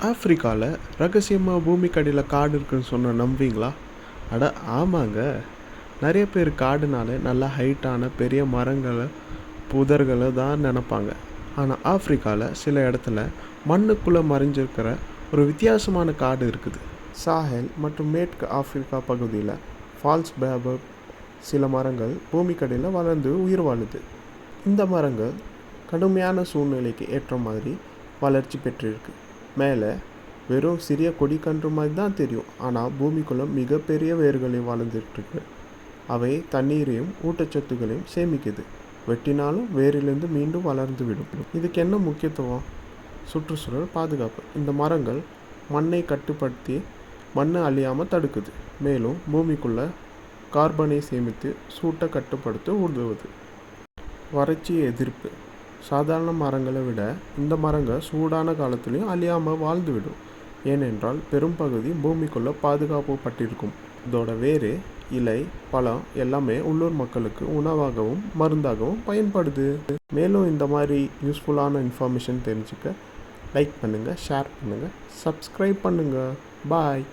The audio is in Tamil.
ஆஃப்ரிக்காவில் ரகசியமாக பூமிக்கடியில் காடு இருக்குன்னு சொன்ன நம்புவீங்களா? அட ஆமாங்க. நிறைய பேர் காடுனால நல்லா ஹைட்டான பெரிய மரங்களை புதர்களை தான் நினப்பாங்க. ஆனால் ஆஃப்ரிக்காவில் சில இடத்துல மண்ணுக்குள்ளே மறைஞ்சிருக்கிற ஒரு வித்தியாசமான காடு இருக்குது. சாஹெல் மற்றும் மேற்கு ஆப்பிரிக்கா பகுதியில் ஃபால்ஸ் பேபப் சில மரங்கள் பூமிக்கடியில் வளர்ந்து உயிர் வாழுது. இந்த மரங்கள் கடுமையான சூழ்நிலைக்கு ஏற்ற மாதிரி வளர்ச்சி பெற்றிருக்கு. மேலே வெறும் சிறிய கொடிக்கன்று மாதிரி தான் தெரியும், ஆனால் பூமிக்குள்ளே மிகப்பெரிய வேர்களை வளர்ந்துட்டுருக்கு. அவை தண்ணீரையும் ஊட்டச்சத்துக்களையும் சேமிக்குது. வெட்டினாலும் வேரிலிருந்து மீண்டும் வளர்ந்து விடும். இதுக்கு என்ன முக்கியத்துவம்? சுற்றுச்சூழல் பாதுகாப்பு. இந்த மரங்கள் மண்ணை கட்டுப்படுத்தி மண்ணை அழியாமல் தடுக்குது. மேலும் பூமிக்குள்ளே கார்பனை சேமித்து சூட்டை கட்டுப்படுத்த உதவுது. வறட்சி எதிர்ப்பு. சாதாரண மரங்களை விட இந்த மரங்கள் சூடான காலத்துலேயும் அழியாமல் வாழ்ந்துவிடும். ஏனென்றால் பெரும்பகுதி பூமிக்குள்ளே பாதுகாக்கப்பட்டிருக்கும். இதோட வேறு, இலை, பழம் எல்லாமே உள்ளூர் மக்களுக்கு உணவாகவும் மருந்தாகவும் பயன்படுது. மேலும் இந்த மாதிரி யூஸ்ஃபுல்லான இன்ஃபர்மேஷன் தெரிஞ்சுக்க லைக் பண்ணுங்கள், ஷேர் பண்ணுங்கள், சப்ஸ்கிரைப் பண்ணுங்கள். பாய்.